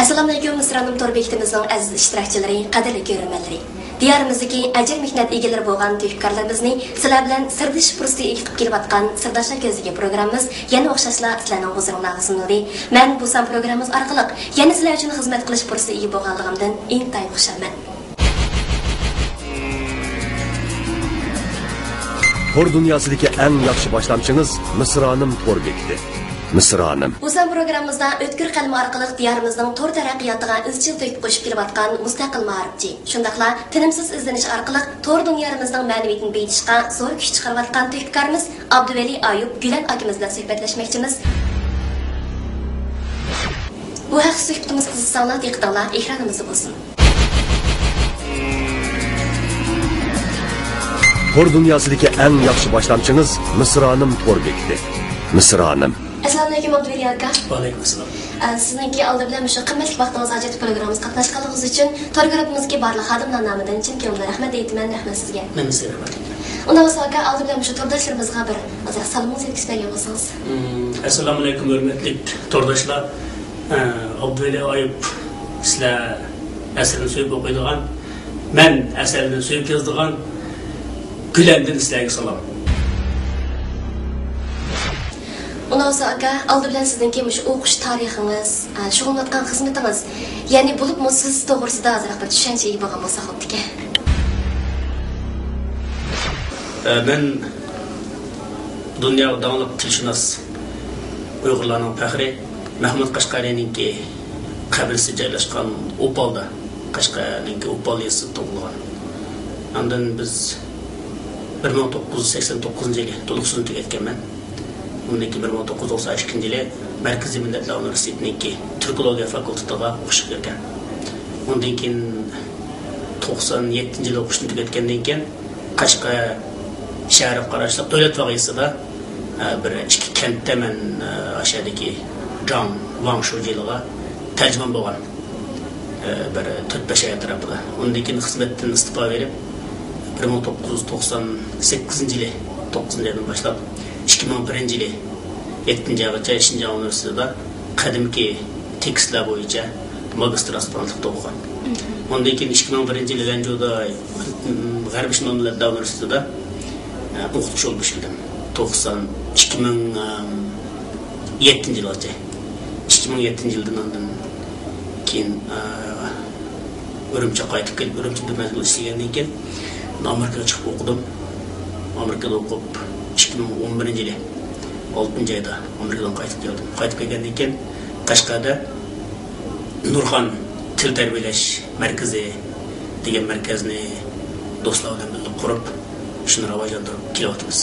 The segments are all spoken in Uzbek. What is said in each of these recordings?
Assalamu alaykum Misranim tor bektimizning aziz ishtirokchilari, qadrli ko'ruvchilar. Diyarimizdagi ajr mehnat egalari bo'lgan tövkarlarimizni sizlar bilan sirdish fursati eqib kelayotgan Sirdoshlar ko'ziga programmamiz yana o'xshashla sizlarning huzuringizga sunildi. Men bu san programmamiz orqali yana sizlar uchun xizmat qilish fursati ega bo'lganligimdan intayin xursandman. Tor dunyosidagi eng yaxshi boshlamchingiz Misranim tor bekti. Misranim. Bu san programmamizda o'tkir qalmi orqali diyorimizning tor taraqqiyotiga izchil to'yib qo'shib kelayotgan mustaqil ma'rifchi, shundaqla tinimsiz izlanish orqali tor dunyoimizning ma'naviyatini beyitishga zo'r kuch chiqarayotgan tövkarimiz Abduvali Ayub Gülen akamiz bilan suhbatlashmoqchimiz. Bu haqda suhbatimiz qiziqsanglar, diqqatinglar ekranimizda bo'lsin. Tor dunyosidagi eng yaxshi boshlamchingiz Misranim tor bekti. Misranim. Assalomu alaykum Abduvali aka. Va alaykum assalom. Sizningki oldi bilan shu qimmatli vaqtingizni ajratib programmamizga qatnashganingiz uchun tor guruhimizga barliq xodimlar nomidan chin ko'ngildan rahmat aytaman. Rahmat sizga. Men sizga rahmat. Unda bo'lsa aka oldi bilan shu tordoshlarimizga bir salomingizni yetkazib bergan bo'lsangiz. Assalomu alaykum hurmatli tordoshlar. Abduvali Ayub sizlar asrini so'yib o'qiydigan, men asarni so'yib yozdigan Gülen'den sizlarga salom. Ondan sonra aka, aldı bilen sizdeki o'qish tarixiniz, shug'ullanayotgan xizmatingiz, ya'ni bo'lib siz to'g'risida ozroq bir tushuncha ega bo'lgan bo'lsa xo'pdiki. Men dunyo davlat tilshunos Uyg'urlarning faxri Mahmud Qashqariyninki qabrisi joylashgan Opalda, Qashqariyninki Opal yesi tug'ilgan. Ondan biz 1989 yılı to'liqsini tugatganman. Bundan keyin 1992 yılı Markaziy Millatlar Universitetininki Türkologiya fakultetiga o'qishga kirgan. Undan keyin 97 yılı o'qishni tugatgandan keyin Qashqar shahar qarashli davlat vaqisida bir ikki kentda men ashadagi Zhang Wangshu yiliga tarjimon bo'lgan. Bir 4-5 oy tarafida. Undan keyin xizmatdan istifa berib 1998 yılı 9. yıldan başlap 2001 yılı 7. yılgacha 5. Üniversitede qadimki tekstlar bo'yicha magistr aspirantlikda o'qigan. Ondan keyin 2001 yılı Ganjoda G'arbiy Millatlar Universitetida o'qituvchi bo'lib ishladim. 2007 yilgacha. 2007 yildan ondan keyin Urumchiga qaytib kelib, Urumchida mazgil ishlagandan keyin Amerika'da çıkıp okudum. Amerika'da okup 2011 yılı 6. ayda Amerika'dan qaytib geldim. Qaytib gelgenden keyin Qashqarda Nurxon til tarbiyalash markazi degan markazni do'stlar bilan birga qurib, shuni rivojlantirib kelyapmiz.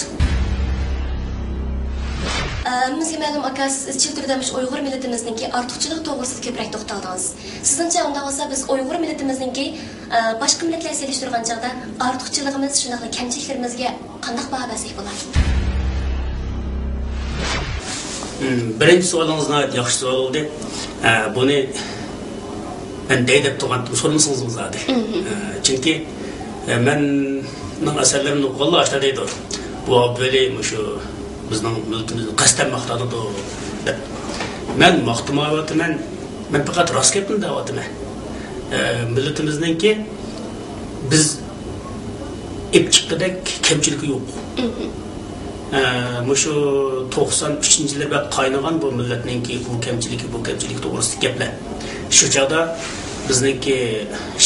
Bizga ma'lum aka, siz izchil turda Uyg'ur millatimizningki ortiqchilik to'g'risida ko'proq to'xtaldingiz. Sizningcha unda bo'lsa biz Uyg'ur millatimizningki boshqa millatlarga solishtirgan chog'da ortiqchiligimiz, shunday kamchiliklarimizga qanday baho bersak bo'ladi? Birinchi savolingiz yaxshi savol bo'ldi. Buni men deb turgandim, so'ramasangiz bo'ladi. Chunki menning asarlarimni o'qiganlar ashta deydi. Bu Abduvali shu bizning millatimizni qasddan maqtadi deb. Men maqtamayapman. Men faqat rost gapni deyapman. Millatimizningki biz epchiqidek kamchiligi yo'q. Shu 93-yillarda qaynagan bu millatningki bu kamchiligi to'g'risida gaplar. Shu chaqda bizningki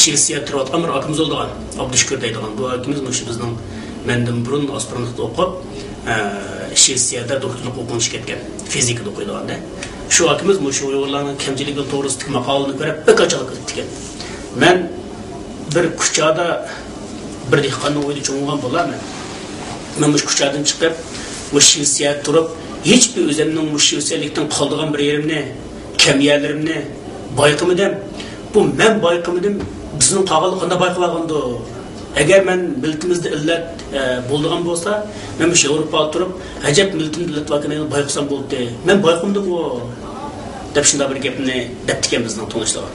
Shvetsiya turayotgan bir akimiz bo'lgan, Abdushukur deydigan bu akimiz shu bizning mendan burun aspirantlikda o'qib, Shvetsiyada doktorlik o'qishga ketgan, fizikada o'qiydiganda. Shu akimiz shu Uyg'urlarning kamchiligi to'g'risidagi maqolani ko'rib, beqachalik ketgan. Men bir kuchada bir dehqonni o'yida cho'ngan bo'laman. Men bu kuchadan chiqib, bu Shvetsiyada turib, hech bir o'zimning bu Shvetsiyalikdan qoldigan bir yerimni, kamiyalarimni bayqamadim. Bu men bayqamadim, bizning qog'ilni qanday bayqalaganda. Agar men millatimizda illat bo'lgan bo'lsa, men bu Yevropada turib, ajab millatim millat vakilini bayqasam bo'ldi. Men bayqamdim u deb shunday bir gapni debdigan bizning tanishlar.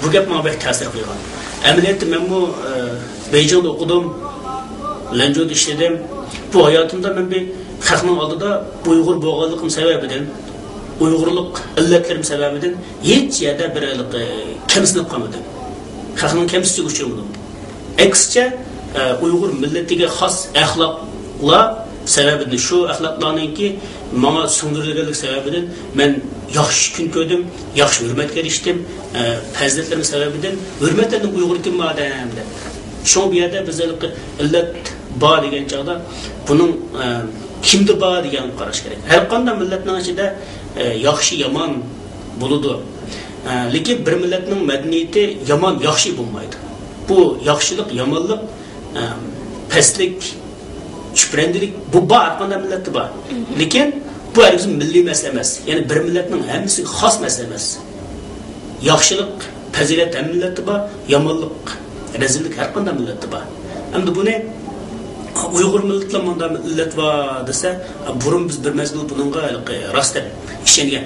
Bu gap menga bek ta'sir qilgan. Amaliyotda men bu Beijingda o'qidim, Lanjouda ishladim. Bu hayotimda men bir xalqning oldida Uyg'ur bo'lganligim sababidan Uyg'urlik illatlarim sababidan hech yerda bir kamsinib qolmadim. Xalqning kamsizligi uchramadim. Aksicha Uyg'ur millatiga xos axloqlar sababidan shu axloqlarningki menga singdirilganlik sababidan men yaxshi kun ko'rdim, yaxshi hurmatga erishdim. Fazilatlarim sababidan hurmatladim Uyg'ur kim odam deb. Shu bu yerda bizlik illat bor degan chog'da buning kimda bor degan qarash kerak. Har qanday millatning ichida yaxshi yomon bo'ladi. Lekin bir millatning madaniyati yomon yaxshi bo'lmaydi. Bu yaxshilik, yomonlik, pastlik, chuprandilik bu bor qanday millatda bor. Lekin bu hargiz milliy masala emas. Ya'ni bir millatning hammasiga xos masala emas. Yaxshilik, fazilat ham millatda bor, yomonlik, rezillik har qanday millatda bor. Endi buni Uyg'ur millatlarida millat bor desa, burun biz bir mazgil buningga rost deb ishongan.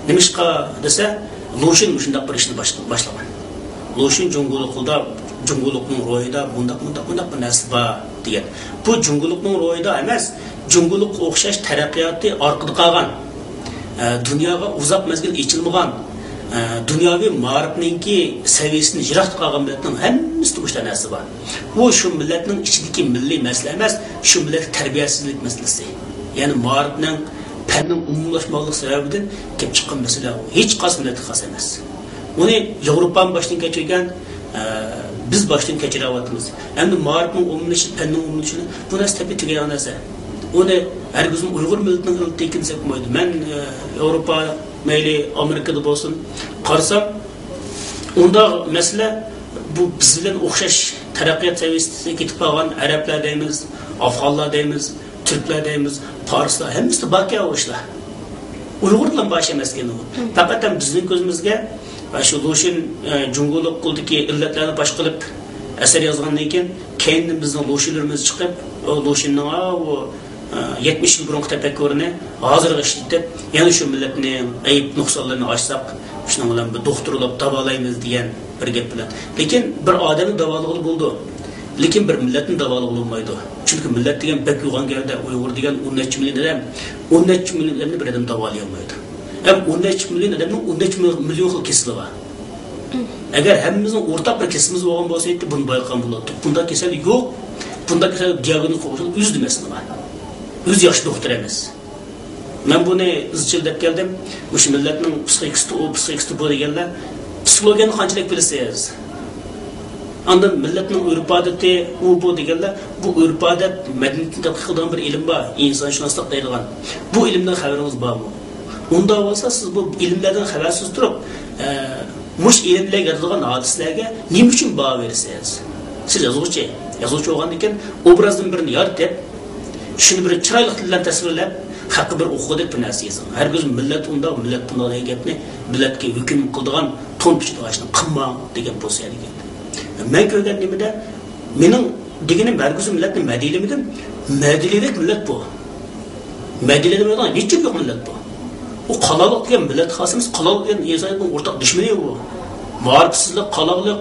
Nimishqa desa, Lushin shunday bir ishni boshlagan. Lushin Junguliqda, Junguliqning ro'yida bundaq bir narsa bor degan. Bu Junguliqning ro'yida emas, Junguliqqa o'xshash taraqqiyoti orqada qolgan. Dunyoga uzoq mazgil ichilmagan, dunyoviy ma'rifningki saviyasini yiroq qolgan millatning hammasida o'sha narsa bor. Bu shu millatning ichidagi milliy masala emas, shu millat tarbiyasizlik masalasi. Ya'ni ma'rifning fanning umumlashmoqlik sababidan kelib chiqqan masala hech qaysi millatga xos emas. Uni Yevropaning boshdan kechirgan, biz boshdan kechiryapmiz. Endi ma'rifning umumlashi, fanning umumlashi bu narsa tabiiy tugagan narsa. Uni hargiz Uyg'ur millatining iltiqini sepmaydi. Men Yevropa mayli Amerikada bo'lsin qarasam, unda masala bu biz bilan o'xshash taraqqiyot saviyasiga ketib qolgan arablar deymiz, afg'onlar deymiz, turklar deymiz, farslar hammasi baqav ishlar. Uyg'urlar bosh emas ekan u. Faqat ham bizning ko'zimizga va shu Lushin Junguliq quldagi illatlarni bosh qilib asar yozgandan keyin keyin bizning Lushinlarimiz chiqib, o Lushinning o 70 yil burun tafakkurini hozirga ishlatib, yana shu millatning ayib nuqsonlarini ochsaq, shuning bilan bir doktorlab davolaymiz degan bir gap bilan. Lekin bir odamning davoligi bo'ldi. Lekin bir millatning davoligi bo'lmaydi. Chunki millat degan bak yo'g'on gavda, Uyg'ur degan 10 million odam, 10 million odamni bir odam davolay olmaydi. Ham 10 million odamning 10 million xil kesili bor. Agar hammamizning o'rtaq bir kesilimiz bo'lgan bo'lsa, buni bayqam bo'ladi. Bunda kasal yo'q. Bunda kasal diagnoz qo'yilsa, o'z demasini bor. O'z yaxshi doktor emas. Men buni izchil deb keldim. O'sha millatning psixikasi bu deganlar psixologiyani qanchalik bilasiz? Ondan millatning urf-odati u bu deganlar, bu urf-odat madaniyatni tadqiq qilgan bir ilm bor, insonshunoslik deydigan. Bu ilmdan xabaringiz bormi? Unda bo'lsa siz bu ilmlardan xabarsiz turib, mush ilmlarga yozilgan hodisalarga nima uchun baho berasiz? Siz yozuvchi bo'lgan ekan, obrazdan birini yaratib, shuni bir chiroyli bilan tasvirlab, haqqi bir o'qidi bir narsa yozing. Hargiz millat unda millat bunday gapni millatga hukm qiladigan to'npichni ochni qilmang degan bo'lsa ekan. Men ko'rgan nimada mening deganim hargiz millatning madilimidan madilalik millat bu. Madilada bo'lgan hech yo'q millat bu. U qaloqlik degan millat xosimiz, qaloq degan insonning o'rtaq dushmani bu. Ma'rifsizlik, qaloqlik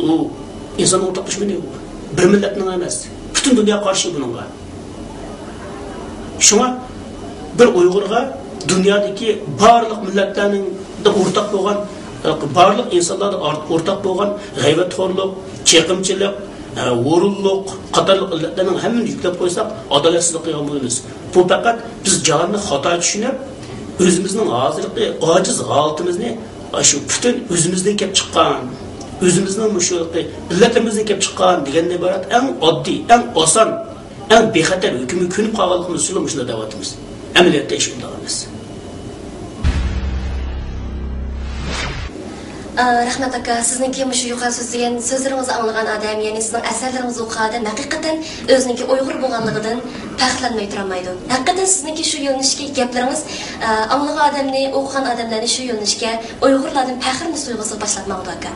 u insonning o'rtaq dushmani bu. Bir millatning emas. Bütün dünya qarşı bununla. Şuna bir Uyg'urga dünyadaki barliq millatlarning da o'rtaq bo'lgan, barliq insonlarda o'rtaq bo'lgan g'aybatxo'rlik, chaqimchilik, o'rinliq, qatorliq illatlarning hammani yuklab qo'ysak, adolatsizlik qilgan bo'lamiz. Bu faqat biz jonni xato tushunib, o'zimizning hozirgi ojiz holatimizni shu bütün o'zimizdan kelib chiqqan özümüzün müşahede, milletimizden kelip çıkan degandan ibaret en oddiy, en oson, en bexatar hükümü künüp qalganligimiz uchun shunday davatimiz. Amaliyotda ish undag'imiz. Rahmat aka, sizningki mushu yuqori so'zlagan so'zlaringizni anglagan odam, ya'ni sizning asarlaringizni o'qigan odam haqiqatan o'ziniki Uyg'ur bo'lganligidan faxrlanmay turmaydi. Haqiqatan sizningki shu yo'nalishga gaplaringiz anglagan odamni, o'qigan odamlarni shu yo'nalishga Uyg'urlardan faxrni tuyg'usi boshlatmoqda aka.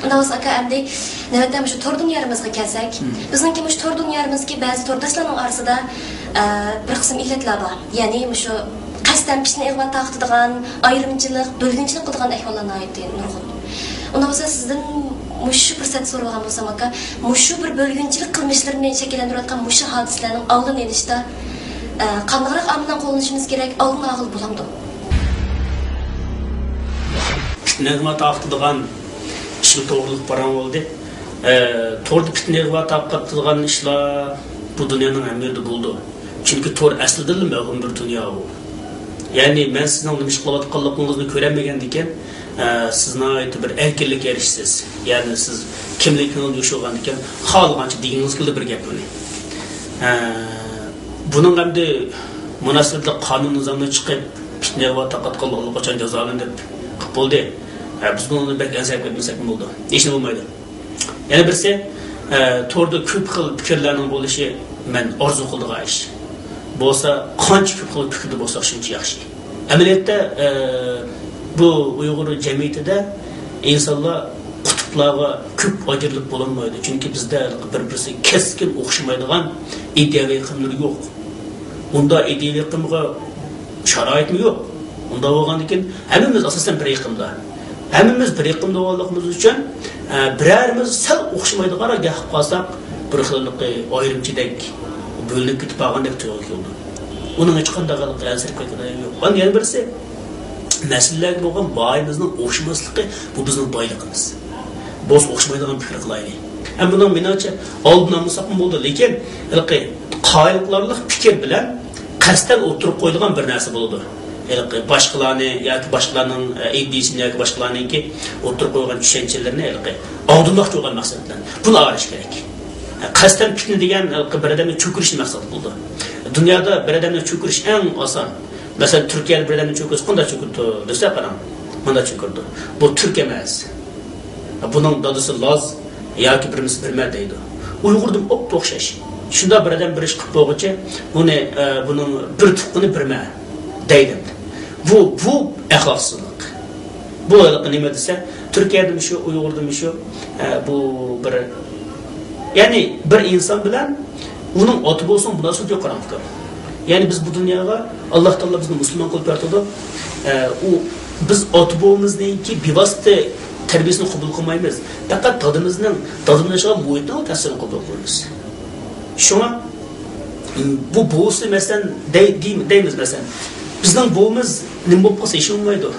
Unda o'z aka endi navbatda shu tor dunyorimizga kelsak, bizningki shu tor dunyorimizga ba'zi tordoshlarning orasida bir qism illatlar bor. Ya'ni shu qasddan pishni ig'vat taqtidigan, ayrimchilik, bo'lginchilik qilgan ahvollarni aytdi nurg'un. Unda bo'lsa sizdan mushu fursat so'ragan bo'lsam aka, mushu bir bo'lginchilik qilmishlarini shakllantirayotgan mushu hodisalarning oldini olishda qanaqroq amaldan qo'llanishimiz kerak, oldin og'il bo'lamdi. pitnegma taqtıdığan işi doğruluk baran oldu. Torda pitnegma taqtıdığan işler bu dünyanın əmrində buldu. Çünkü tor aslında məhum bir dünya o. Yani ben sizin onu iş qılayotqanlığınızı görənməyəndikən, sizin ait bir erkinlik erişsiz. Yani siz kimlikiniz yoşulğandikan, xalığanca deyiniz qıldı bir gap bunu. Bunun əmdi münasibətli qanun nizamına çıxıb pitnegma taqatqanlığı qaçan jazalanıb boldu. Biz bunu bək əzab etmesek mi oldu? Heç nə olmaydı. Yani birisi torda köp xil fikirlərinin bo'lişi men orzu qildigan ish. Bo'lsa, qancha köp xil fikrda bo'lsa shuncha yaxshi. Amaliyotda bu Uyg'ur jamiyatida insonlar qutblarga ko'p ajralib bo'lmaydi. Chunki bizda bir-birisi keskin o'xshamaydigan ideyaviy qimlar yo'q. Unda ideyaviy qimga sharoitmi yo'q. Unda bo'lgandan hammamiz asosan bir yiqimda. Hammamiz bir yiqimda bo'lganligimiz uchun birarimiz sal o'xshamaydigan gap qilsak, bir xillik ayrimchilik bölünüp gitip bağındaki tüyük oldu. Onun hiç qanday ta'sir qilgani yo'q. Yana birisi masalalarga bo'lgan boyimizning o'xshamaslığı bu bizning boyligimiz. Bo'z o'xshamaydigan fikr qilaylik. Ham bundan menimcha oldin olmasak bo'ldi, lekin qoyilqlarlik fikr bilan qasdan o'tirib qo'yilgan bir narsa bo'ldi. Boshqalarni yoki boshqalarning ideyasini yoki boshqalarningki o'tirib qo'ygan tushunchalarini oldinroq bo'lgan maqsad bilan buni arash kerak. Qasdan fitne degan bir odamni cho'kirishni maqsad qildi. Dunyoda bir odamni cho'kirish eng oson. Masalan, Turkiyada bir odamni cho'kirish qanday cho'kirdi desa qarang. Mana cho'kirdi. Bu Turk emas. Buning dadisi Laz yoki birimiz bilmay deydi. Uyg'urdim o'xshash. Shunda bir odam bir ish qilib qo'yguncha, uni buning bir tuqqini bilmay deydi. Bu axloqsizlik. Bu nima desa, Turkiyada shu, Uyg'urda shu, bu bir yani bir insan bilen onun atı olsun bu nasıl yok karanlık. Yani biz bu dünyaya Allah Teala bizni Müslüman kılıp yaratdı. Biz atı ki bir vasıta terbiyesini kabul kılmayız. Fakat tadımızın yaşayan muhitine tesirini kabul kılıyoruz. Şuna bu boğusu mesela deyimiz mesela. Bizden boğumuz ne bop kasa işi olmaydı.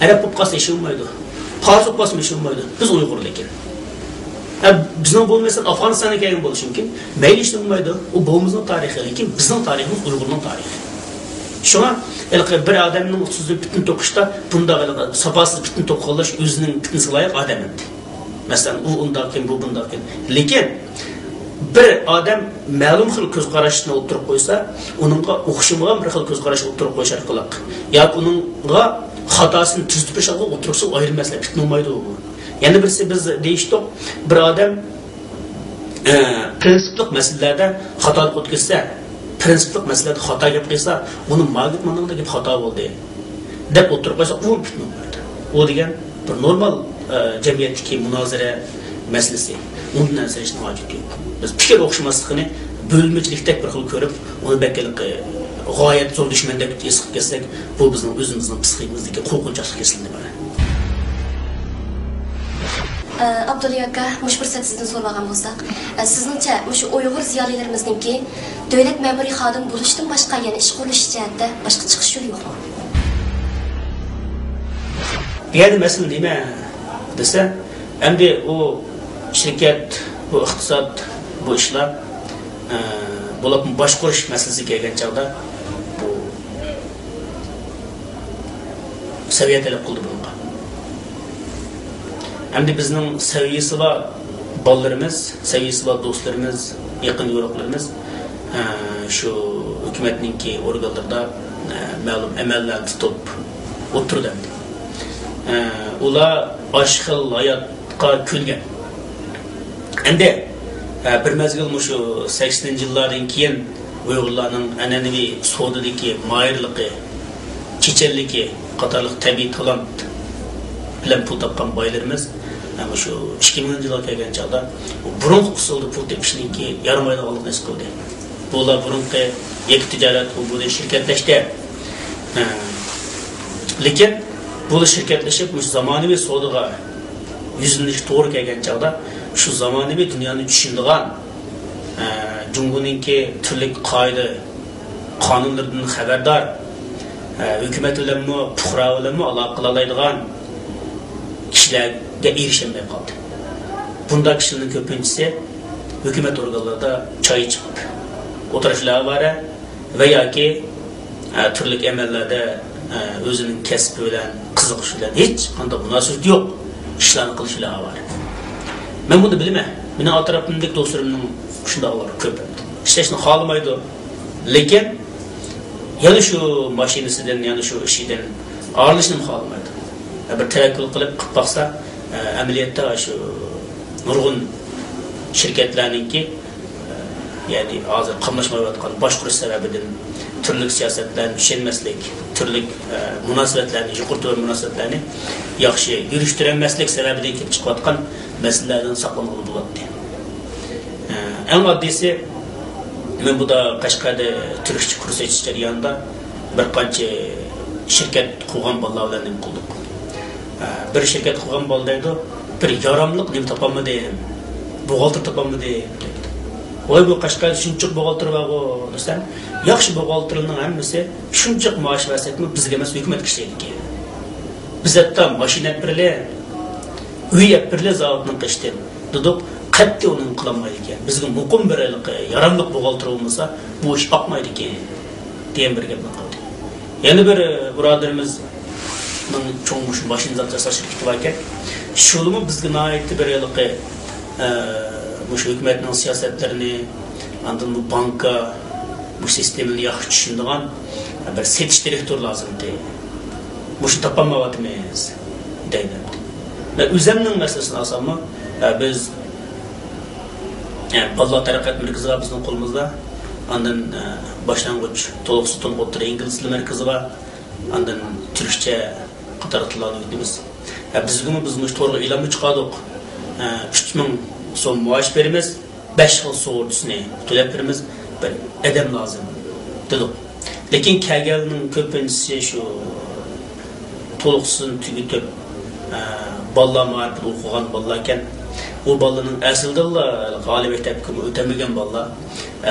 Arap bop kasa işi olmaydı. Fars bop kasa işi olmaydı. Biz Uygur lekin. Bizning bu mesela Afganistan'a kelgan bo'lishi mumkin. Mayli ishni olmaydi. U bo'mizning tarixi, lekin bizning tariximiz Uyg'urning tarixi. Shuna bir odamning 30 bitin to'qishda bunda sapasiz bitin to'qilash o'zining bitiniga loyiq odam edi. Masalan, u undakin, bu bundakin. Lekin bir odam ma'lum xil ko'z qarashni o'tirib qo'ysa, uningga o'xshamagan bir xil ko'z qarash o'tirib qo'yish orqali yoki uningga xatosini tuzib qo'yishga o'tirsa ayirmaslar bitin olmaydi u. Yani birisi biz deyiştik, bir adam prensiplik meselelerde hatalık o'tkazsa, prensiplik meselelerde hata yapıysa, onun mağlup manada gibi hata oldu. Dep oturup qo'ysa, u bitni olmaydi. O degan bir normal jamiyatdagi munozara meselesi. Undan ansirishni hojat yo'q. Biz fikr o'xshamasligini bo'lmachilikdek bir xil ko'rib, uni bakalik g'oyat zo'r dushmandek his qilib kelsak, bu bizning o'zimizning psixikamizdagi qo'rqinchli kesildi mana. Abdullah aka, mush fursat sizdan so'ragan bo'lsak, sizningcha shu Uyg'ur ziyolilarimizninki davlat ma'muriy xodim bo'lishdan boshqa yana ish qilish jihatda boshqa chiqish yo'li yo'qmi? Yani mesela nima desa, endi o shirkat, bu iqtisod, bu ishlar bo'lib boshqarish masalasiga kelgan chog'da bu saviya talab qildi bunga. Endi bizning saviyasi va bolalarimiz, saviyasi va do'stlarimiz, yaqin yo'riqlarimiz shu hukumatningki organlarida ma'lum amallarni tutib o'tirdi. Ular oshxil hayotga kulgan. Endi bir mezgil shu 80-yillardan keyin Uyg'urlarning an'anaviy savdodagi moyirligi, chechenligi, qatorliq tabiiy talant bilan pul topgan boylarimiz ama shu 2000-yilga kelgan chog'da burun usulda pul tepishninki yaramaydiganligini his qildi. Bular burunqi yakka tijorat bu shirkatlashdi. Lekin bu shirkatlashib zamonaviy savdoga yuzlanish to'g'ri kelgan chog'da shu zamonaviy dunyoni tushunadigan Jungoninki turli qoida qonunlardan xabardor hukumat bilan fuqaro bilan aloqa qila oladigan kishilarga erishilmay qoldi. Bunda kishilarning ko'pinchisi hukumat organlarida choy ichib o'tirishlar bor va yoki turli amallarda o'zining kasbi bilan qiziqish bilan hech qanday munosabat yo'q ishlarni qilishlar bor. Men buni bilmayman. Mening atrofimdagi do'stlarimning shundoqlar ko'p. Ishlashni xohlamaydi. Lekin yana shu mashinasidan, yana shu ishidan ayrılishni xohlamaydi. Bir tavakkul qilib baqsa, amaliyotda shu nurg'un shirkatlarningki, ya'ni hozir qamlashmayotgan boshqarish sababidan turli siyosatlarni tushunmaslik, turli munosabatlarni, yuqori munosabatlarni yaxshi yurishtirmaslik sababidan kelib chiqayotgan masalalardan saqlanib bo'ladi. Eng oddiysi men bu da Qashqarda Türkçe kurs etish jarayonida bir qancha shirkat qurgan bolalar bilan nima qildik. Bir shirkat qurgan boldaydi, bir yaramliq nima topolmadim, buxgalter topolmadim. Voy bu Qashqarda shuncha buxgalter bor-ku desam, yaxshi buxgalterning hammasi shuncha maosh versakmi bizga emas hukumat ishlaydi. Biz hatto mashina birlar, uy birlar zavodning qishdim. Dedik, qat'iy uning qilinmaydi ekan. Bizga muqim birlik, yaramliq buxgalter bo'lmasa, bu ish oqmaydi ekan. degan bir gapni qildi. Yana bir birodarimiz cho'ngmush mashina zasash shirkati bor ekan. Shulimi bizga noyatli bir yilqi bu hukumatning siyosatlarini, andan bu banka bu sistemni yaxshi tushunadigan bir setish direktor lozim deydi. Bu shuni topolmayapmiz deydi. Ve o'zimning masalasini olsam, biz Balla taraqqiyot markazi var bizning qo'limizda. Andan boshlang'ich to'liqsiz o'rta ingliz tili markazi var. Andan turkcha qator tillarni o'qiymiz. Bizga biz to'g'ri e'lon chiqardik. 3000 so'm maosh beramiz, 5 yil sug'urtasini to'lab beramiz, bir adam lozim dedik. Lekin kelganning ko'pinchisi shu to'liqsiz tugitib balla ma'rifat o'qigan balla ekan. O ballanın aslında g'alib maktabga o'tamagan balla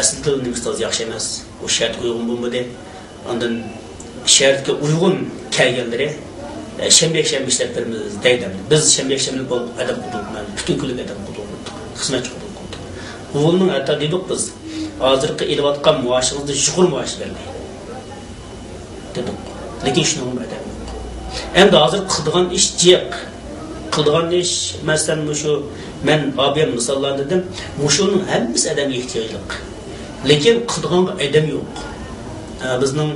aslida nimasiz yaxshi emas. O shart uygun bo'lmadi. Ondan shartga uygun kelganlari shanba ishlab beramiz deydi. Biz shanba bo'lib adam qildik, butun kunlik adam qildik, xizmatchi qildik. O'g'ilning hatta dedik biz hozirgi elayotgan maoshimizni shukur maosh bermaydi dedik. Lekin shuni bo'lmadi. Endi hozir qiladigan ish jiq. Qiladigan ish masalan shu men abim misollar dedim, mushuning hammasi odamga ehtiyojli. Lekin qiladigan odam yo'q. Bizning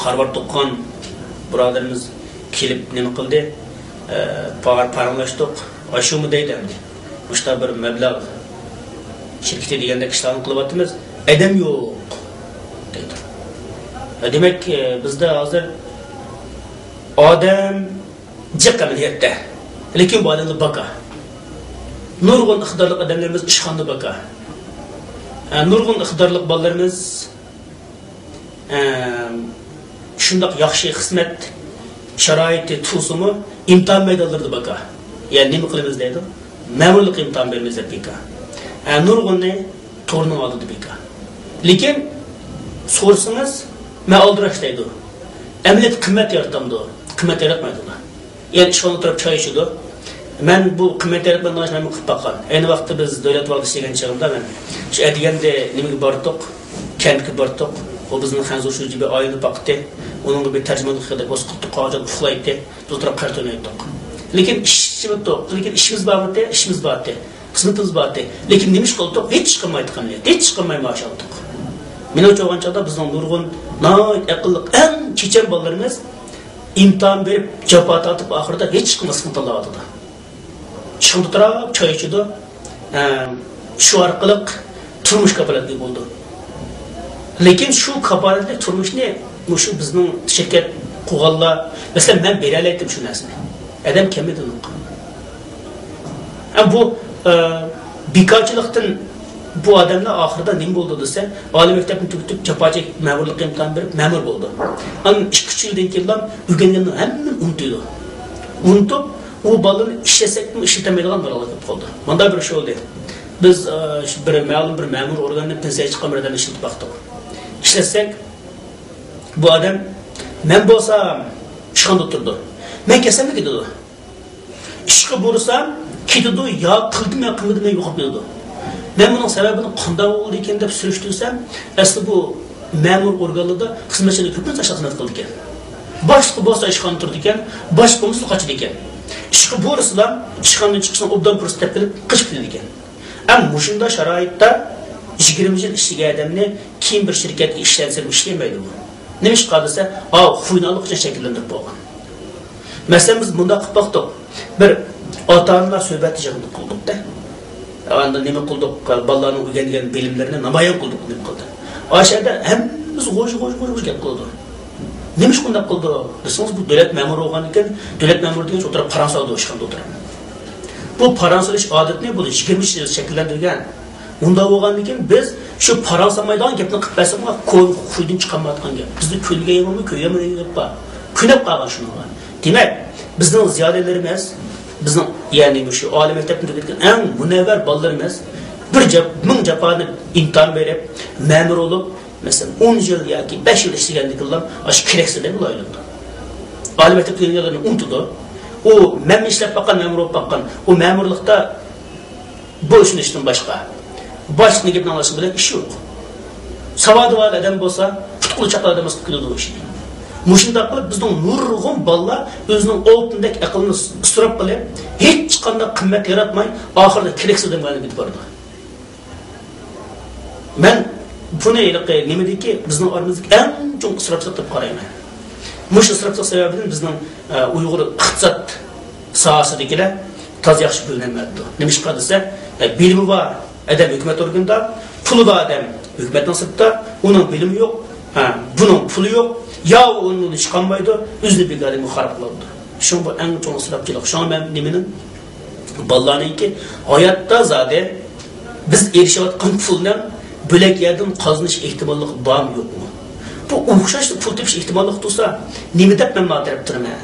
Harvard o'qigan birodarimiz kelib nima qildi? Paranglashdik. Ashumi deydi. Bushta bir mablag' shirkati deganda ishlarni qilyapmiz. Odam yo'q dedi. Demak, bizda hozir odam jiq amaliyotda. Lekin bu adamlar baka. Nurg'un iqtidorli odamlarimiz ishxonada baka. Nurg'un iqtidorli bolalarimiz shundoq yaxshi xizmat sharoiti tu'simi imtihon maydonlarida baka. Ya'ni nima qilamiz deydi? Ma'murlik imtihon beramiz deb beka. Nurg'unni to'rning oldida beka. Lekin so'rsangiz, men oldirash deydi. Amaliyot qimmat yaratamdi. Qimmat yaratmaydi ular. Yani ishxona turib choy ichdi. Men bu qimmat yaratmagan narsalarni qilib boqqan. Ayni vaqtda biz davlat valdi ishlagan chog'imda men shu adiganda nimaga bordik? Kentga bordik. O bizning Xanzur shu jibi oyini boqdi. Uning bir tarjimalik qilib o'sqitdi, qo'yib uxlaydi. Biz turib qarta o'ynaydik. Lekin ishimiz yo'q. Lekin ishimiz bordi, ishimiz bordi. Xizmatimiz bordi. Lekin nima ish qildik? Hech qilmaydi qamiyat. Hech qilmay maosh oldik. Men o'chog'an chog'da bizning nurg'un, noyat aqlli, eng chechan bolalarimiz imtihon berib, jafo tortib oxirida hech qilmasdan tanladi. Shunda turib choy ichdi. Shu orqali turmush kafolatli bo'ldi. Lekin shu kafolatli turmushni shu bizning shirkat qurganlar, masalan men bera oldim shu narsani. Adam kamida yo'q. Bu bekorchilikdan bu odamlar oxirida nima bo'ldi desa, oliy maktabni tugatib, jafo chekib, ma'murlik imtihon berib, ma'mur bo'ldi. An 2-3 yildan keyin o'rganganni hammani unutdi. Unutib, u bolani ishlasakmi, ishlatamaydigan bolalar bo'lib qoldi. Bunda bir şey oldu. Biz bir ma'mur organni pensiya chiqarmadan ishlatib baqdik. İşlasak, bu adam men bo'lsam ishxonada turdi. Men kelsam ketadi. İşqi bo'lsam ketadi, yo qildim yo qilmadim yo'qolib ketadi. Men buning sababini qanday bo'ldi ekan deb surishtirsam, asli bu ma'mur organlarda xizmatchilar ko'pincha xizmat qildi ekan. Boshqa bo'lsa ishxona turdi ekan, boshqa bo'lsa qochdi ekan. Ishqi bo'lsalar ishxonadan chiqishdan obdan fursat qilib qichib ketdi ekan. Ammo shunda sharoitda 20 yil ishlagan odamni kim bir shirkatga ishlansa ishlamaydi bu. Nima ish qilsa, xuynolik uchun shakllantirib qo'ygan. Masalan biz bunda qilib boqdik. Bir ota-onalar suhbati yig'ini qildik-da. Anda nima qildik? Bolalarning o'rgangan bilimlarini namoyon qildik deb qildi. O'shada hammamiz g'o'sh gap qildi. Nima ish qildi qildi? Desangiz bu davlat ma'muri bo'lgan ekan, davlat ma'muri degan o'tirib Fransiyada o'shqanda o'tiradi. Bu Fransiyalish odatni bu 20 yil shakllantirgan. Unda bo'lgan ekan biz shu Fransiya maydon gapni qilib bersak, qo'ydan chiqamayotgan gap. Bizni ko'lga yemami, ko'yamadi deb bor. Kunab qolgan shunga. Demak, bizning ziyodalarimiz, bizning ya'ni shu oliy maktabni tugatgan eng munavvar bolalarimiz ming jafoni imtihon berib, ma'mur bo'lib, masalan 10 yil yoki 5 yil ishlagandikilar, ash keraksizlar bo'laydi. Oliy maktab tugatganlarni unutdi. O men ishlab baqqan ma'mur bo'lib baqqan, o ma'murlikda bu ishni ishdan boshqa. Boshqa gapni olishim bilan ish yo'q. Savodi bor odam bo'lsa, futqul chaqal odam bo'lsa qiladi bu ishni. Mushunda qilib bizning nurg'un bolalar o'zining oltindek aqlini isrof qilib, hech qanday qimmat yaratmay, oxirida keraksiz odamga aylanib bordi. Men buni nima deyki, bizning oramizda eng chong isrofchilik deb qarayman. Mush isrofchilik sababidan bizning Uyg'ur iqtisod sohasidagilar toz yaxshi bilinmaydi. Nima ish qilsa, bilimi bor adam hukumat organida, puli bor adam hukumatning sirtida, uning bilimi yo'q, buning puli yo'q. Ya onun çıkamaydı, özünü bir gari muharap oldu. Şu bu en çok ısrafçılık. Şu an ben nimenin ballarının ki hayatta zaten biz erişevatkan puldan bölek yerden kazanış ihtimallık var mı yok mu? Bu uğuşaşlı pul tepiş ihtimallık tutsa nimede ben materap durma.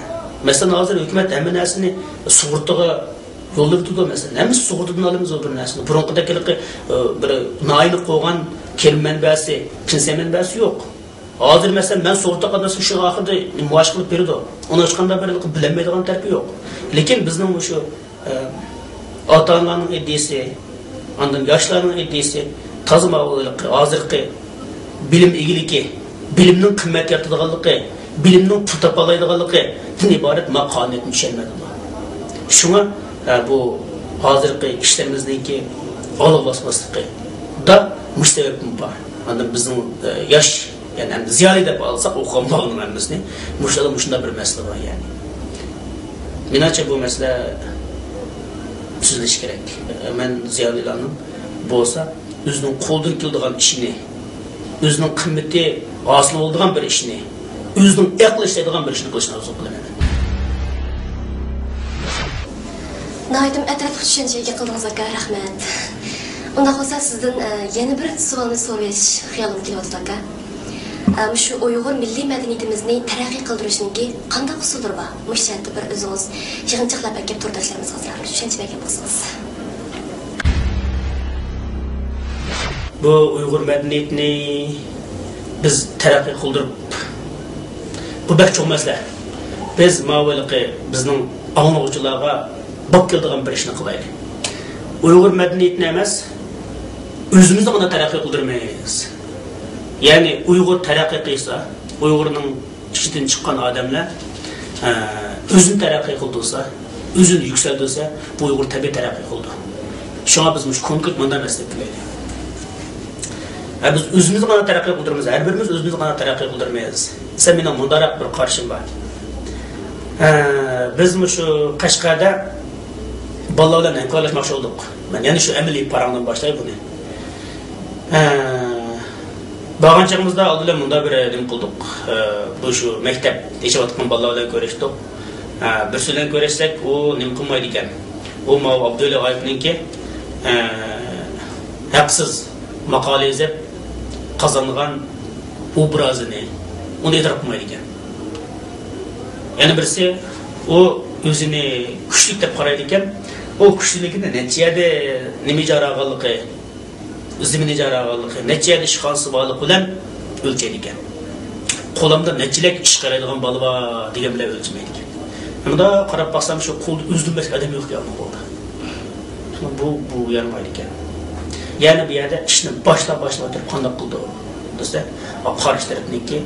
Mesela hazır hükümet hemen nesini suğurtuğa yolları tutuyor mesela. Hemen suğurtudan alımız o bir nesini. Buronqıdaki bir naili koğan kelim menbesi, pinse menbesi yok. Hazır mesela ben soğukta kadar şu ahırda muaş kılıp berdi. Onu açkanda bir bilinmeydiğin terpi yok. Lakin bizning şu ota-onalarning iddiasi, ondan yoshlarning iddiasi, tazmavlik, hozirgi bilim egiligi, bilimning qimmat yaratadiganligi, bilimning pul topalaydiganligi din iborat maqoniyatni tushunmadi. Shunga bu hozirgi ishlarimizningki olg'lasmasligi da mustababim bor. Ondan bizning yosh yani ziyade de alsak okuyan bağlanmamızı, muşunda bir mesele var yani. Minaçe bu mesele süzleş gerek. Ben ziyadelerim bu olsa, özünün koldan kıldığı işini, özünün kıymeti asıl olduğu bir işini, özünün aklı işlediği bir işini kılışına arzu kılamam. Naydım etrafı düşünceye kıldığınızda rahmet. Ondan olsa sizden yeni bir sualını soruş xiyalım keliyotu aka. Şu Uyghur milli medeniyetimizni taraqqiy qildirishning qanday usullari bor? Mushanda bir o'zingiz yig'inchiqlab akib turdoshlarimizga hozir tushuncha bergan bo'lsangiz. Bu Uyghur medeniyetini biz taraqqiy qildirib bu bak çok masala. Biz mavaliqi bizning anglag'uchilarga bop keldigan bir ishni qilaylik. Uyghur medeniyetini emas, o'zimizni ona taraqqiy qildirmaymiz. Yani Uyghur taraqqiy qilsa, Uyg'urning ichidan chiqqan odamlar o'zini taraqqiy qildirsa, o'zini yuksaltirsa, bu Uyg'ur tabiiy taraqqiy qildi. Shunga biz mush konkret bunday masala qilaylik. Biz o'zimizni qana taraqqiy qildiramiz, har birimiz o'zimizni qana taraqqiy qildirmaymiz. Sen mening mundaraq bir qarshim bor. Biz shu Qashqarda bolalar bilan hamkorlashmoqchi bo'ldik. Men yana shu amaliy parangdan boshlayman buni. Bağınçağımızda aldılar bunda bir edim kıldık. Bu şu mektep yaşavatkan balalarla görüştük. Bir süreden görüşsek o nimkınmaydı iken. O Mav Abdülü Ayıp'ın ki haksız makale yazıp kazanılan obrazını onu itiraf etmeydi iken. Yani birisi o özünü güçlük de paraydı iken o güçlülükünde neticede nemice arağalığı Üzümünü carağalığı, neçeyeli şıkansı balık bilen ölçeydi iken. Qo'limda neçilik iş qaraydigan balı var degan bilan ölçmeydi. Bunda qarab baxsam shu qo'lni uzilmas odam yo'q ekan qo'lda. Bu yarmaydi ekan. Ya'ni bu yerda ishni boshlab turib qanday qildi desa, qarish tarafniki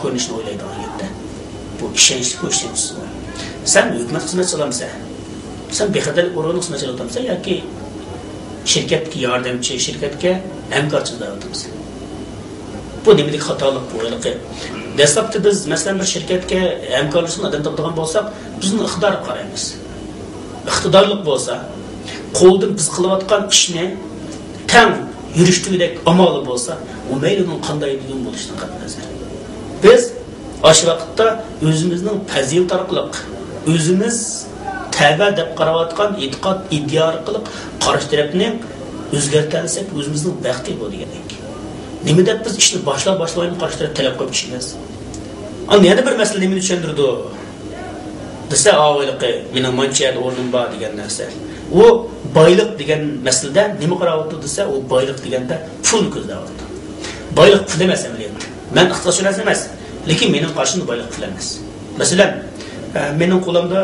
ko'rinishni o'ylaydi oyatda. Bu ishonchli ko'rishimiz. Sen hukumat xizmat qilamsan. Sen bexatarlik o'rnini xizmat qilamsan yoki shirkatga yordamchi, shirkatga hamkorchilik qilamsan. Bu nimalik xatolik bu o'yliqi. Dastlabda biz masalan bir shirkatga hamkorlikni odam topadigan bo'lsak, bizning iqtidorga qaraymiz. Iqtidorlik bo'lsa, qo'ldan biz qilayotgan ishni tang yurishtigidek amali bo'lsa, u maylining qanday bo'lgan bo'lishidan qat'iy nazar. Biz o'sha vaqtda o'zimizning fazilat orqali, o'zimiz tavba deb qarayotgan e'tiqod, iddia orqali qarish tarafni o'zgartirsak, o'zimizning baxti bo'ladigan. Nima deb biz ishni boshlaymiz qarish taraf talab qilib ishimiz. Ana yana bir masala nimani tushundirdi? Desa, o'yliqi, mening manchada o'rnim bor degan narsa. U boylik degan masalada nima qarayapti desa, u boylik deganda pul ko'zlayapti. Boylik pul emas amaliyotda. Men ixtisoslashmas emas, lekin mening qarshimda boylik pul emas. Masalan, mening qo'limda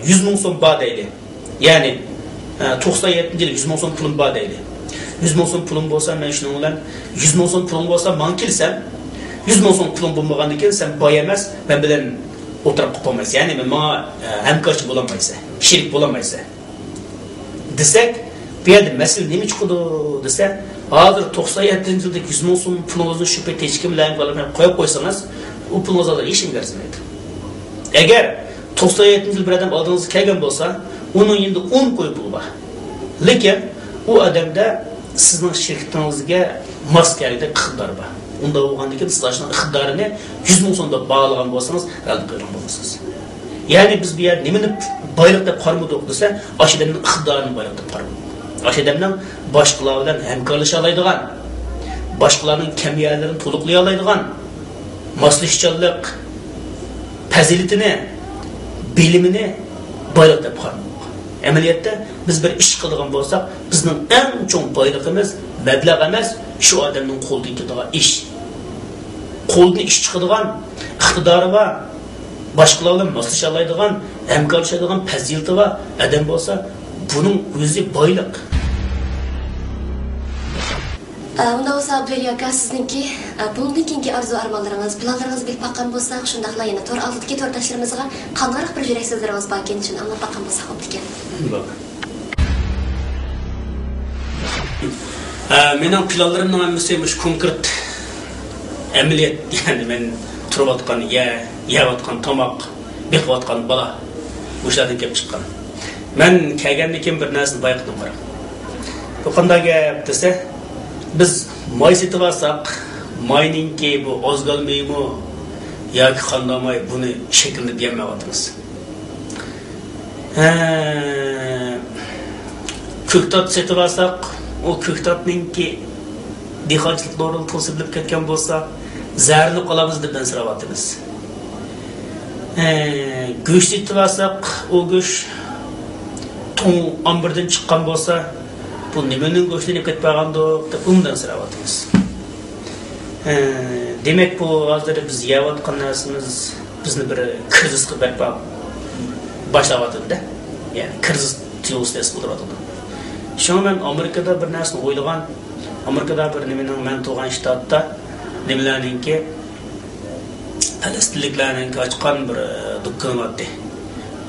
100 ming so'm bor deydi. Ya'ni 97-yil 100 ming so'm pulim bor deydi. 100 ming so'm pulim bo'lsa, men shuning bilan 100 ming so'm pulim bo'lsa, men kelsam 100 ming so'm pulim bo'lmagandan keyin sen boy emas, men bilan o'tirib qolmaysan. Ya'ni men hamkorchi bo'lamaysan, sherik bo'lamaysan. Desak, bu yerda masala nima chiqdi desa, hozir 97-yilda 100 ming so'm pulingizni shu paytda hech kim bilan qo'yib qo'ysangiz, u pulingizga hech kim garsimaydi. Agar 97-yil bir odam oldingizga kelgan bo'lsa, uning endi 10 qo'y pul bor. Lekin u odamda sizning shirkatingizga mos kelgan iqtidor bor. Unda bo'lgandan keyin sizning iqtidorini 100 ming so'mda bog'lagan bo'lsangiz, rad qilgan bo'lasiz. Ya'ni biz bu yer nimani boylik deb qaramadik desa, o'sha odamning iqtidorini boylik deb qaramadik. O'sha odamning boshqalar bilan hamkorlasha oladigan, boshqalarning kamiyatlarini to'liqlay oladigan, moslashchanlik fazilatini, bilimini boylik deb qaramadik. Amaliyotda biz bir ish qiladigan bo'lsak, bizning eng cho'ng boyligimiz mablag' emas, shu odamning qo'ldan keladigan ish. Qo'ldan ish chiqadigan iqtidori va boshqalar bilan moslasha oladigan, hamkorlashadigan fazilati va odam bo'lsa, buning o'zi boylik. Unda bo'lsa Abdulli aka, sizningki bundan keyingi arzu-armonlaringiz, planlaringiz bilib baqqan bo'lsa, shundaqla yana to'r oldidagi to'rdoshlarimizga qanday bir yurak so'zlaringiz bor ekan, shuni anglab baqqan bo'lsa xo'p ekan. Mening planlarimning hammasi mush konkret amaliyot, ya'ni men turayotgan yeyotgan tomoq, beqiyotgan bola o'shalardan kelib chiqqan. Men kelgandan keyin bir narsani bayqadim bor. Bu qanday gap desa, biz moy setib olsak, moyninki bu ozgalmaymi yoki qandamay buni shaklini deyolmayapmiz. Ko'ktot setib olsak, o ko'ktotninki dehqonchilik doğrultu to'silib ketgan bo'lsa, zararli qolamiz deb so'rayapmiz. Go'sht setib olsak, o go'sht to'ng ombordan chiqqan bo'lsa, bu nimaning go'shtini ketpaganda deb undan so'rayapmiz. Demak, bu hozir biz yeyotgan narsamiz bizni bir krizisga barpo boshlayapti-da. Ya'ni kriz tuyg'usi qilyapti. Şunu ben Amerika'da bir narsani o'ylagan, Amerika'da bir nimening men tug'an shtatda nimelarninki falastinliklarning ochgan bir dukkan vardı.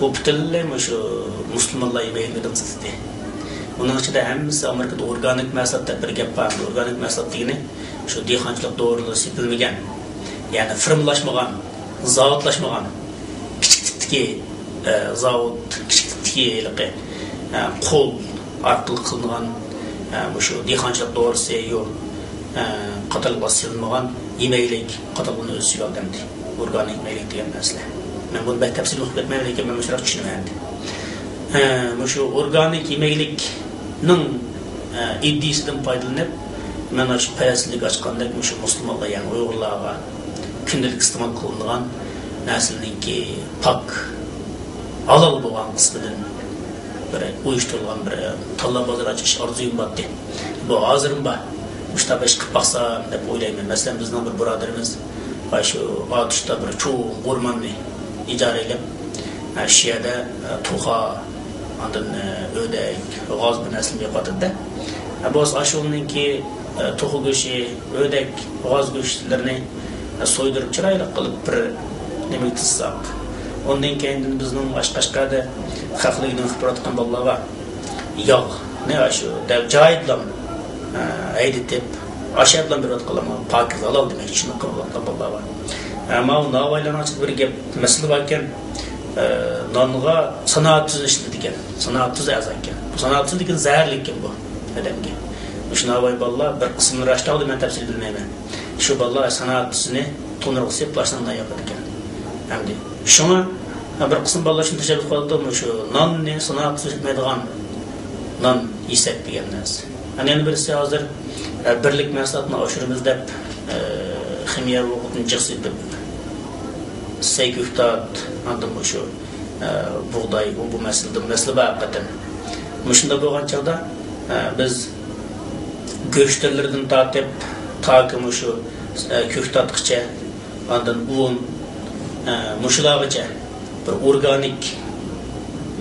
Bu butunlay shu musulmonlar yemaydigan sizdi. Bunun ichida hammasi Amerikada organik mahsulotda bir gap bor. Organik mahsulot degani shu dehqonchilik to'g'risida sepilmagan, ya'ni firmalashmagan, zavodlashmagan, kichikdagi zavod, kichikdagi qo'l arqılı kılınan şu dehqonchilik to'g'risi yo'q qatalga silmagan yemeklik qatalını o'ziga olgandi. Organik yemeklik degan narsa. Men buni batafsil tafsilga ketmayman, lekin men shunday tushunaman. Şu organik yemeklikning iddisidan foydalanib, men shu payaslik ochgandek shu musulmonlar, ya'ni Uyg'urlarga kundalik iste'mol qilinadigan narsalarningki pak halol bo'lgan qismidan bir uyushtirilgan bir tanlab bozor açış arzuyum vardı. Bu hazırım var. Müştabeş qilib baqsam deb o'ylayman. Masalan, bizning bir birodarimiz shu otishda bir cho'ng o'rmonni ijara qilib shu yerda tuxa ondan o'dak g'oz bir narsani yo'qotdi. Bu ashulninki tuxu go'shi o'dak g'oz go'shtlarini so'ydirib chiroyli qilib bir nima tizsaq. Ondan keyin bizning boshqashqada xalqligini xibrotgan bolalar yo'q. Ne shu deb joyidlam ayditib aşağı bilan bir atqalama pakiz halal demek için qilgan bolalar. Ama o navaylarni açıp bir gap mesele var ekan, nonga sanoat tuzi ishlatigan, sanoat tuzi azan ekan. Bu sanoat tuzi degan zaharli ekan bu odamga. Shu navay bolalar bir qismini rashtovdi men tafsil bilmayman. Shu bolalar sanoat tuzini to'nirg'isi boshlandan yoqadi ekan. Hamdi shuna bir qism bolalar shuni tashabbus qildi, shu nonni sanoat tuzi etmaydigan non yesek degan narsa. Ana endi birisi hozir birlik mahsulotini oshiramiz deb ximiya o'qitni jiqsitib seykuftat andim shu buğday bu masalada haqiqatan shunda bo'lgan chog'da biz go'shtlardan tortib toki shu kuftatgacha andan un mushulagacha bir organik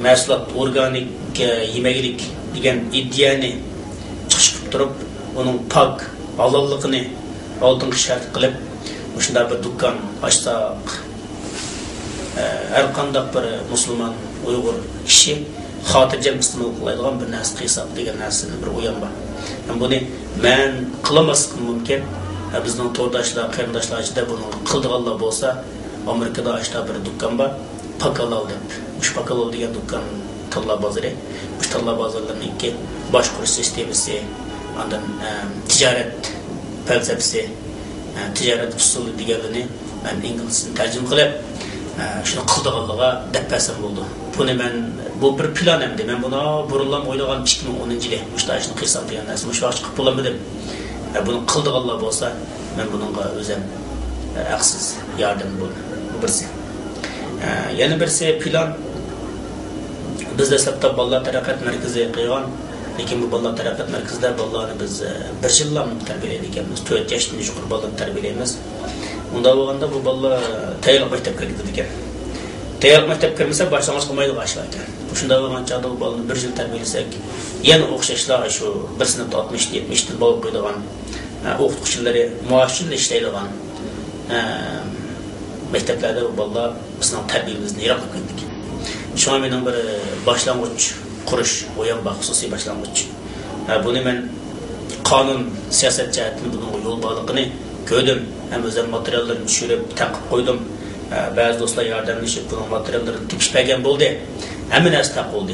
mahsulot organik yemeklik degan ideyani chiqib turib onun pak halalligini oldingi shart qilib shunda bir dukkan ochsak har qanday bir musulmon uyg'ur kishi xotirjam iste'mol qiladigan bir narsa qilsak degan narsani bir o'yam bor. Buni men qilmaslik mumkin. Bizning to'rdoshlar, qarindoshlar ichida buni qildiganlar bo'lsa, Amerikada ochta bir dukkan bor, pakalal deb. Shu pakalal degan dukkan talla bozori. Bu talla bozorlarniki boshqarish sistemasi, ondan tijorat felsefesi, tijorat usuli deganini men inglizcha tarjima qilib, shuni qildiganlarga deb bersam bo'ldi. Buni men bu bir plan endi. Men buni burunlam o'ylagan 2010-yili mushta ishni qilsam degan narsa mush vaqt qilib bo'lmadim. Buni qildiganlar bo'lsa, men buningga o'zim haqsiz yardım bu birisi. Yana birisi plan bizda sabta bolalar taraqqiyot markazi qilgan. Lekin bu bolalar taraqqiyot markazida bolalarni biz bir yillam tarbiyalaydik ekanmiz. 4 yoshdan yuqori bolalarni tarbiyalaymiz. Unda bo'lganda bu bolalar tayyorlik maktabga kirdi ekan. Tayyorlik maktabga kirmasa boshlang'ich qilmaydi boshlar ekan. Shunda bo'lgan chog'da bu bolani 1 yil tarbiyalasak, yana o'xshashlar shu bir sinfda 60-70 til bo'lib qo'ydigan o'qituvchilari muashshil ishlaydigan maktablarda bu bolalar bizning tarbiyamizni yiroq qildik. Şu an benim bir başlangıç kuruş, oyan bak hususi başlangıç. Bunu ben kanun, siyaset cihetini bunun yol bağlılığını gördüm. Hem özel materyallerini düşürüp, takip koydum. Bazı dostlar yardımlaşıp bunun materyallerini tipişpegen buldu. Hemen az tak oldu.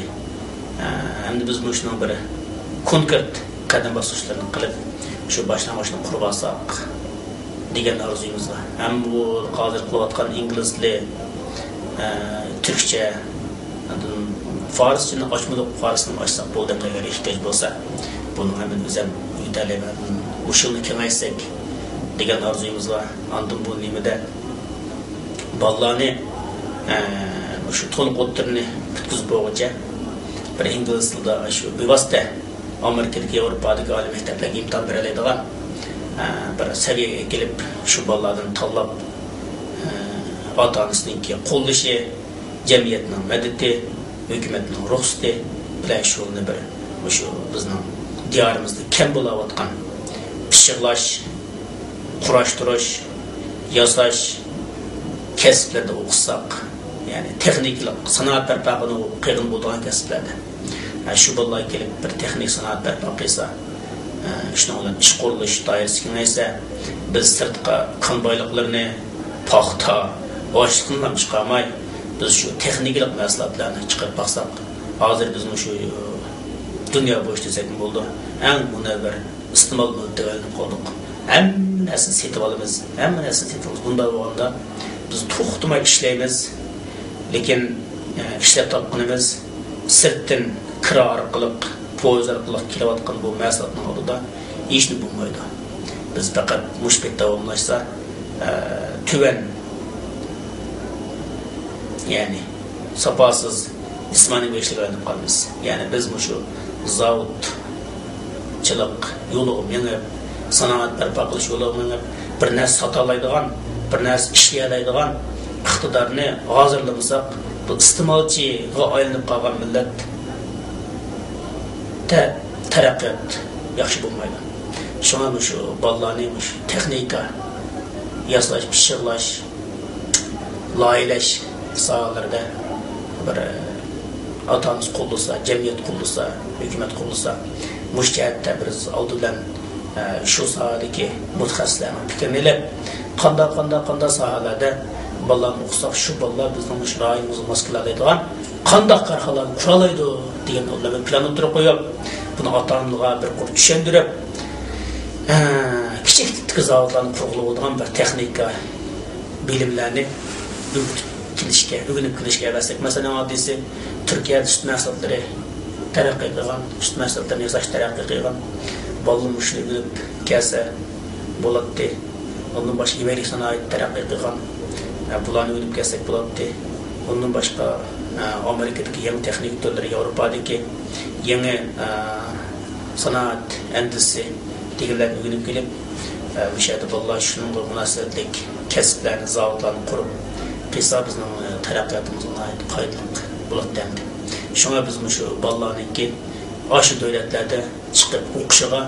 Hem de biz bu işin bir konkret kadın basışlarını kılıp, şu başlangıçını kurbasak degan arzuyumuz var. Hem bu hazır kılıvatkan İngilizli, Türkçe, Farsçını açmadık, Farsını açsak bu demlere ihtiyaç olsa, bunu hemen özel müdahale bu şunu kemaysek degan arzuyumuz var. Andım bu nimede ballarını şu to'liq o'ttirni bitkizib bo'lguncha bir ingliz tilida shu bevosita Amerikadagi Yevropadagi oliy maktablarga imtihon beradigan bir saviyaga kelib shu bolalardan tanlab ota-onasininki qo'llashi, jamiyatning madadi, hukumatning ruxsati bilan shuni bir shu bizning diyorimizda kam bo'layotgan pishiqlash, qurashtirish, yasash kasblarda o'qisak, yani texniklik sanoat barpog'ini qilgan bo'lgan kasblarda shu bolalar kelib bir texnik sanoat barpo qilsa, shuni bilan ish qurilish doirasi kengaysa, biz sirtqa qon boyliqlarini paxta, boshliqdan chiqarmay, biz shu texniklik mahsulotlarni chiqarib baqsak, hozir biz shu dunyo bo'yicha desak bo'ldi, eng munavvar iste'mol mo'ljalini qo'ldik. Hammasini setib olamiz, hammasini setib olamiz. Bunda bo'lganda biz to'xtamay ishlaymiz, lekin ishlab topganimiz sirtdan kira orqali, poyez orqali kelayotgan bu mahsulotning oldida hech nima bo'lmaydi. Biz faqat mushbet davomlashsa, tuvan yani sapasız ismani beşliklerden kalmış. Yani biz şu zavut, çılık, yolu menip, sanat barpa qilish yolu menip bir narsa satalaydigan bir narsa ishlaydigan iqtidorni hozirlamasak, bu iste'molchiga aylanib qolgan millat taraqqiyot yaxshi bo'lmaydi. Shuna shu bolalarning shu texnika yasash, pishirlash, loyilash sohalarida bir otamiz qo'llasa, jamiyat qo'llasa, hukumat qo'llasa, mushtahatda biz oldi bilan shu sohadagi mutaxassislarning fikrini ilib, qanday sohalarda bolalarni o'qisak, shu bolalar bizning rayonimizga mos keladigan qanday korxonalar quralaydi degan ularga plan o'tirib qo'yib, buni ota-onalarga bir qurib tushuntirib, kichik zavodlarni quruladigan bir texnika bilimlarni o'rganib kelishga avaslik. Masalan, oddiy Turkiyada sut mahsulotlari taraqqiy qilgan, sut mahsulotlarini yasash taraqqiy qilgan, bolalar mushuni o'rganib kelsa bo'ladi. Ondan boshqa yemelik sanoat taraqqiy qilgan, bularni o'rganib kelsak bo'ladi. Ondan boshqa Amerikadagi yangi texnik turlari, Yevropadagi yangi sanoat endisi deganlarni o'rganib kelib, o'sha bolalar shunga munosabatlik kasblarni, zavodlarni qurib qilsa bizning taraqqiyotimizni qoidalik bo'ladi endi. Shunga biz shu bolalarniki o'sha davlatlarda chiqib o'qishiga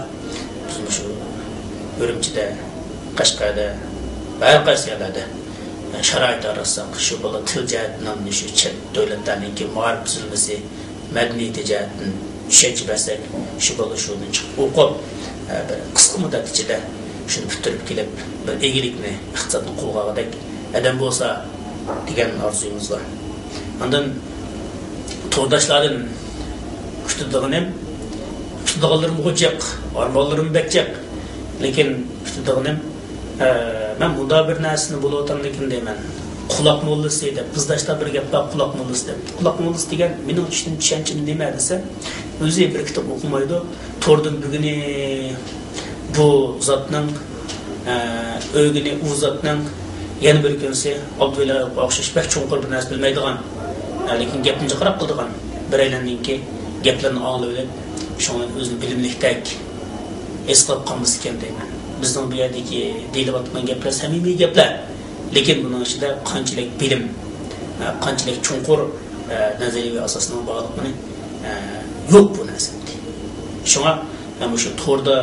biz shu Urumchida, Qashqarda va har qaysi yerlarda sharoit yaratsak, shu bola til jihatdan shu chet davlatlarniki ma'rif tuzilmasi, madaniyat jihatdan tushuncha bersak, shu bola shuni chiqib o'qib bir qisqa muddat ichida shuni bitirib kelib, bir egilikni, iqtisodni qo'lga olgandek adam bo'lsa degan orzuyimiz bor. Ondan to'rdoshlardan kutadiganim, kutadiganlarim o'chiq, armonlarim bekchiq. Lekin kutadiganim men bunda bir narsani bo'layotganligini deyman. Quloq mollasi deb, bizdoshlar bir gap bor, quloq mollasi deb. Quloq mollasi degan mening tushunchim nima desa, o'zi bir kitob o'qimaydi, to'rdan buguni bu zotning o'g'ini u zotning yana bir kunsi Abdullaga o'xshash bir cho'nqur bir narsa bilmaydigan, lekin gapni qarab qildigan bir aylanninki gaplarni anglab, shundan o'zini bilimlikdak esqab qolmas ekan deyman. Bizning bu yerdagi deyilayotgan gaplar samimiy gaplar, lekin buning ichida qanchalik bilim, qanchalik cho'nqur nazariy asosning bog'liqligi yo'q bu narsa. Shunga ham shu to'rda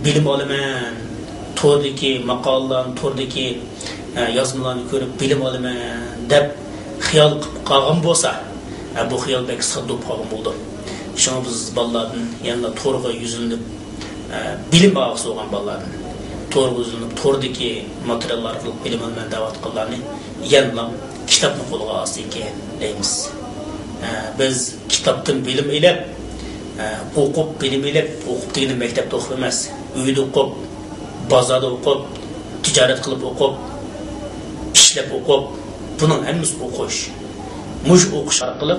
bilim olaman, to'rdagi maqolalarni, to'rdagi yozmalarni ko'rib bilim olaman deb xiyol qilib qolgan bo'lsa, bu xiyol bek sodib qolgan bo'ldi. Shunga biz bolalardan yana to'rga yuzilinib bilim bag'isi bo'lgan bolalardan to'rga yuzilinib to'rdagi materiallar qilib bilim olaman deyotganlarni yana kitobni qo'lga olsa ekan deymiz. Biz kitobdan bilim ilib o'qib, bilim ilib, o'qib degani maktabda o'qib emas, uyda o'qib, bozorda o'qib, tijorat qilib o'qib, ishlab o'qib, buning hammasi o'qish. Mush o'qish orqali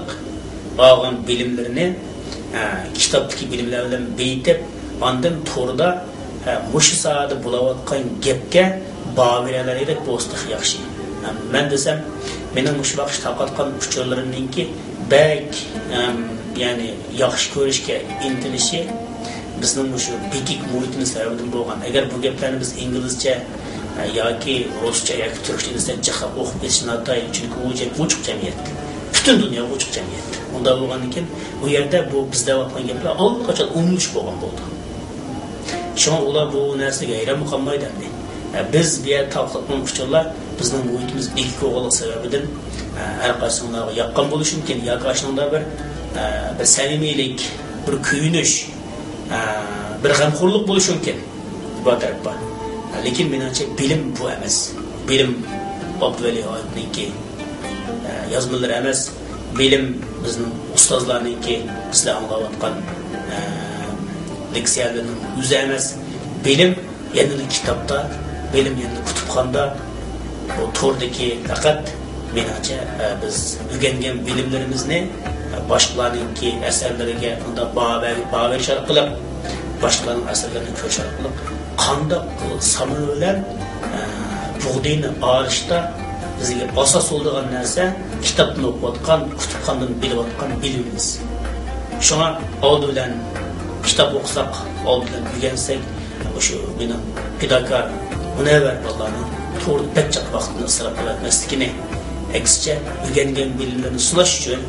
olgan bilimlarni kitobdagi bilimlar bilan beyitib, ondan to'rda mush sohada bo'layotgan gapga baviralarga bo'sliq yaxshi. Men desam, mening mush vaqt taqatgan uchurlarimningki bak ya'ni yaxshi ko'rishga intilishi bizning shu bekik muhitimiz sababidan bo'lgan. Agar bu gaplarni biz inglizcha yoki ruscha yoki turkcha desam, chiqib o'qib ketishni atay, chunki u ochiq jamiyat. Butun dunyo ochiq jamiyat. Unda bo'lgandan keyin u yerda bu bizda bo'lgan gaplar allaqachon umlush bo'lgan bo'ldi. Shunga ular bu narsaga hayron qolmaydi endi. Biz bu yerda taqliqning uchurlar bizning muhitimiz bekik bo'lganligi sababidan har qaysiga yoqqan bo'lishi mumkin yoki ashunda bir samimiylik, bir kuyinish, bir g'amxo'rlik bo'lishi mumkin. Bu taraf bor. Lekin menimcha bilim bu emas. Bilim Abduvali oyatniki yozmalar emas. Bilim bizning ustozlarniki bizlar anglayotgan leksiyalarning o'zi emas. Bilim yana kitobda, bilim yana kutubxonada, bu to'rdagi faqat menimcha biz o'rgangan bilimlarimizni boshqalarningki asarlariga unda baho berish orqali, boshqalarning asarlarini ko'rish orqali qandoq samimi bilan bug'diyni olishda bizga asos bo'lgan narsa kitobni o'qiyotgan, kutubxonadan bilayotgan bilimimiz. Shunga oldi bilan kitob o'qisak, oldi bilan o'rgansak, o'sha meni pedagog munavvar bolalarni to'g'ri bachcha vaqtni isrof qilmasligini, aksincha o'rgangan bilimlarni sulash uchun,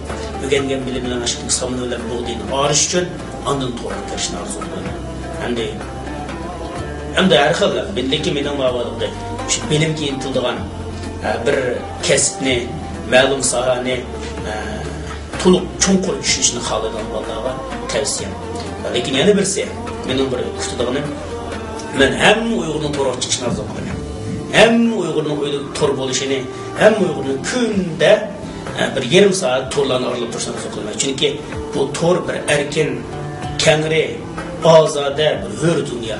o'rgangan bilimlarni ashqi samonalar bo'g'dini orish uchun ondan to'g'ri kirishni orzu qilaman. Hamda har xil bildiki mening ma'lumotda shu bilimga intiladigan bir kasbni, ma'lum sohani to'liq cho'nqur tushunishni xohlagan bolalarga tavsiyam. Lekin yana birsi mening bir kutadiganim men hamma Uyg'urning to'g'ri chiqishini orzu qilaman. Hamma Uyg'urning to'r bo'lishini, hamma Uyg'urning kunda bir yarim soat to'rlarni oralab turishni orzu qilaman. Chunki bu to'r bir erkin, kengri, ozoda bir hur dunyo.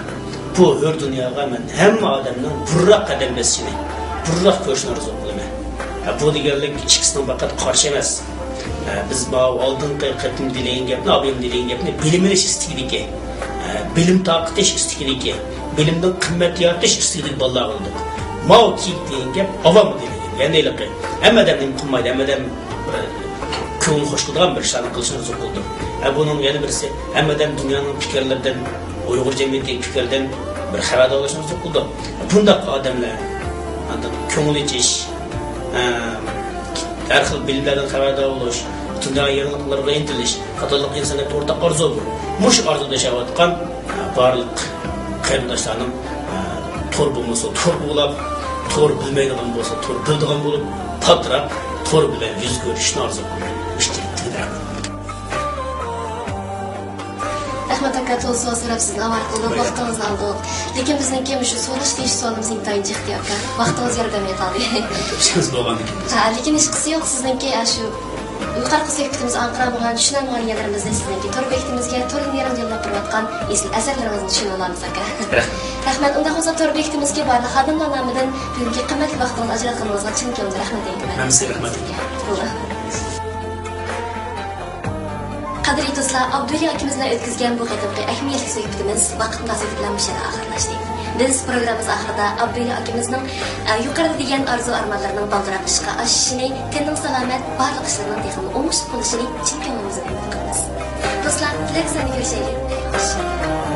Bu hur dunyoga men hamma odamning burroq qadam bosishini, burroq ko'rishni orzu qilaman. Bu deganlik ikkisining faqat qarshi emas. Biz bu oldingi qatim dilegan gapni, abim dilegan gapni bilimlish istiqligi, bilim taqitish istiqligi, bilimning qimmat yaratish istiqligi bolalar oldik. Mau kiyik degan gap avam degan. Ya'ni ilaqi hammadan qilmaydi, hammadan ko'ngil xush qilgan bir ishlarni qilishni orzu qildim. Buning yana birisi hammadan dunyoning fikrlaridan, Uyg'ur jamiyatining fikrlaridan bir xabar olishni orzu qildim. Bundaq odamlar ko'ngil ichish, har xil bilimlardan xabardor bo'lish, dunyo yangiliklarga intilish, qatorliq insonlarga o'rtaq orzu bu. Mush orzuda yashayotgan barliq qarindoshlarning to'r bo'lmasa, to'r bo'lib, to'r bilmaydigan bo'lsa, to'r bildigan bo'lib, patrab to'r bilan yuz ko'rishni orzu qilaman. Ahmad aka to'g'ri so'rab sizni avval qilib vaqtingizni oldik. Lekin bizniki shu so'rash deyish suolimiz intayin jihdi aka. Vaqtingiz yordam etadi. Siz bo'lgandik. Lekin hech qisi yo'q sizniki shu yuqorqi sektorimiz Anqara bo'lgan tushunadigan yerlarimizni sizniki to'r bektimizga to'rni yarim yillab turayotgan esil asarlaringizni tushuna olamiz aka. Rahmat. Unda hozir to'r bektimizga barliq xodimlar nomidan bugungi qimmatli vaqtingizni ajratganingizga chin ko'ngildan rahmat aytaman. Men sizga rahmat aytaman. Qadrli do'stlar, Abdulla akimizdan o'tkazgan bu qitimli ahamiyatli suhbatimiz vaqt munosabati bilan mushada oxirlashdi. Biz programmamiz oxirida Abdulla akimizning yuqorida degan arzu-armonlarining baldiroq ishga oshishini, tinning salomat, barliq ishlarning texnik o'ngishli bo'lishini chin ko'nglimizdan umid qilamiz. Do'stlar, tilak sani ko'rishaylik.